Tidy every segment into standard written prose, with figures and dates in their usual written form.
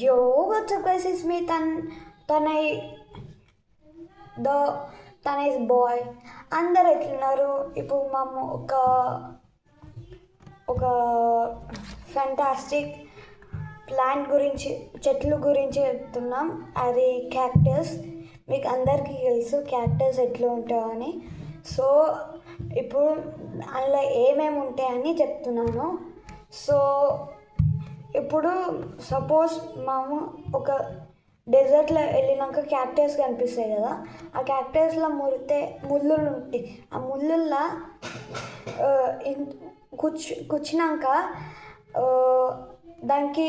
Yo, what's up guys, it's me Tanay the Tanay's boy. అందరు ఎట్లున్నారు? ఇప్పుడు మేము ఒక ఫ్యాంటాస్టిక్ ప్లాంట్ గురించి, చెట్లు గురించి చెప్తున్నాం. అది క్యాక్టస్. మీకు అందరికీ తెలుసు క్యాక్టస్ ఎట్లా ఉంటాయని. సో ఇప్పుడు అందులో ఏమేమి ఉంటాయని చెప్తున్నాను. సో ఇప్పుడు సపోజ్ మేము ఒక డెజర్ట్లో వెళ్ళినాక క్యాక్టస్ కనిపిస్తాయి కదా, ఆ క్యాక్టస్లో ముళ్ళులు ఉంటాయి. ఆ ముళ్ళుల్లో కూర్చున్నాక దానికి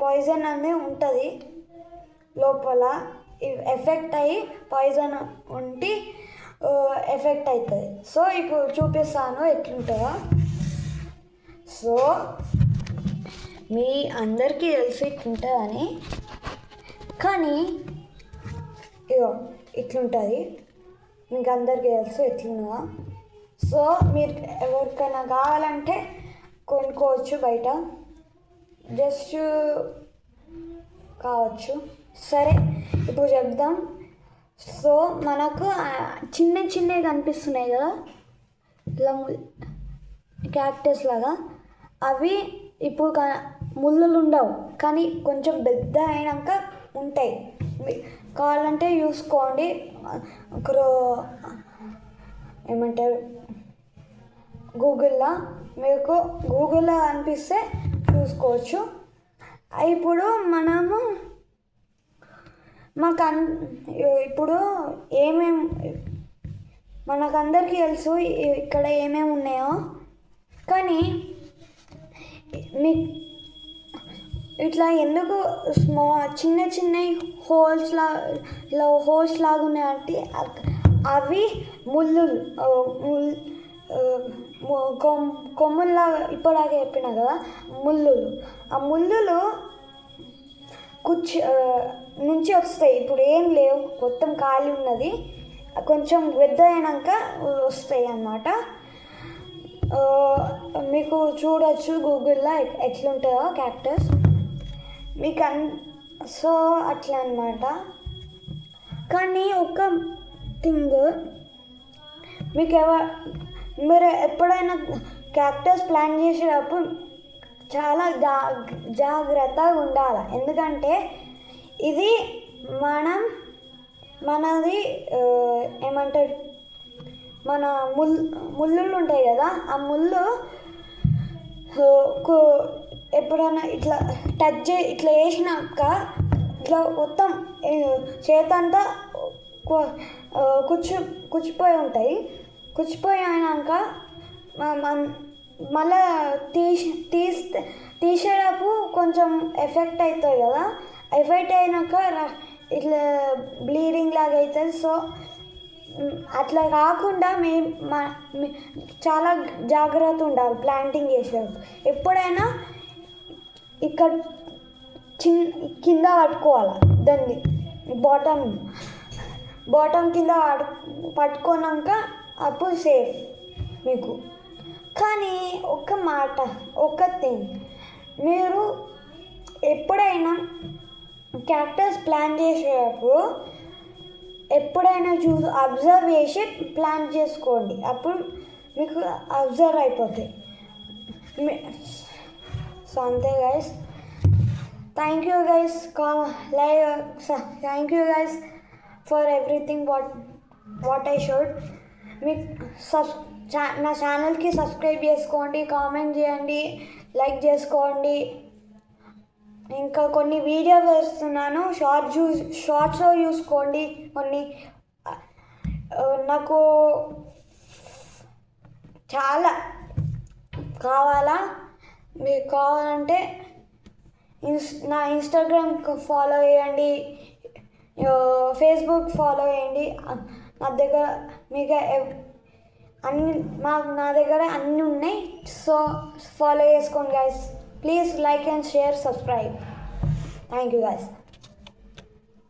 పాయిజన్ అనేది ఉంటుంది లోపల. ఎఫెక్ట్ అయ్యి పాయిజన్ ఉండి ఎఫెక్ట్ అవుతుంది. సో ఇప్పుడు చూపిస్తాను ఎట్లుంటుందో. సో మీ అందరికీ తెలిసి ఇట్లుంటుందని, కానీ ఇగో ఇట్లుంటుంది. మీకు అందరికీ తెలుసు ఎట్లున్నదా. సో మీరు ఎవరికైనా కావాలంటే కొనుక్కోవచ్చు బయట, జస్ట్ కావచ్చు. సరే ఇప్పుడు చెప్దాం. సో మనకు చిన్నవి కనిపిస్తున్నాయి కదా ఇలా క్యాక్టస్ లాగా, అవి ఇప్పుడు ముళ్ళులు ఉండవు, కానీ కొంచెం పెద్ద అయినాక ఉంటాయి. కావాలంటే చూసుకోండి, ఏమంటారు మీకు గూగుల్లో అనిపిస్తే చూసుకోవచ్చు. ఇప్పుడు ఇప్పుడు మనకందరికీ తెలుసు ఇక్కడ ఏమేమి ఉన్నాయో, కానీ ఇట్లా ఎందుకు చిన్న హోల్స్ లాగా ఉన్నాయంటే అవి కొమ్ముల్లాగా ఇప్పటిలాగా చెప్పినా కదా, ఆ ముళ్ళులు నుంచి వస్తాయి. ఇప్పుడు ఏం లేవు, మొత్తం ఖాళీ ఉన్నది. కొంచెం పెద్ద అయినాక వస్తాయి అన్నమాట. మీకు చూడొచ్చు గూగుల్లో ఎట్లుంటుందో క్యాక్టస్ మీకు సో అట్లా అన్నమాట. కానీ ఒక థింగ్, మీరు ఎప్పుడైనా క్యాక్టస్ ప్లాన్ చేసేటప్పుడు చాలా జాగ్రత్తగా ఉండాలి. ఎందుకంటే ఇది మనది ఏమంటారు, మన ముళ్ళులు ఉంటాయి కదా, ఆ ముళ్ళు ఎప్పుడైనా ఇట్లా ఇట్లా వేసినాక ఇట్లా మొత్తం చేతంతా కూర్చిపోయి ఉంటాయి. కూర్చిపోయాక మళ్ళా తీసేటప్పుడు కొంచెం ఎఫెక్ట్ అవుతుంది కదా, ఎఫెక్ట్ అయినాక ఇట్లా బ్లీడింగ్ లాగా అవుతుంది. సో అట్లా కాకుండా చాలా జాగ్రత్త ఉండాలి ప్లాంటింగ్ చేసేటప్పుడు. ఎప్పుడైనా ఇక్కడ కింద పట్టుకోవాలి దాన్ని, బాటమ్ కింద పట్టుకున్నాక అప్పుడు సేఫ్ మీకు. కానీ ఒక థింగ్, మీరు ఎప్పుడైనా క్యాక్టస్ ప్లాన్ చేసేటప్పుడు ఎప్పుడైనా అబ్జర్వ్ చేసి ప్లాన్ చేసుకోండి, అప్పుడు మీకు అబ్జర్వ్ అయిపోతాయి. సో అంతే guys, thank you guys for everything what I showed. మీకు నా ఛానల్కి సబ్స్క్రైబ్ చేసుకోండి, కామెంట్ చేయండి, లైక్ చేసుకోండి. ఇంకా కొన్ని వీడియోస్ వేస్తున్నాను, షార్ట్స్ చూసుకోండి. కొన్ని నాకు చాలా మీకు కావాలంటే నా ఇన్స్టాగ్రామ్ ఫాలో చేయండి, ఫేస్బుక్ ఫాలో చేయండి. నా దగ్గర నా దగ్గర అన్నీ ఉన్నాయి. సో ఫాలో చేసుకోండి guys. Please like and share, subscribe. Thank you guys.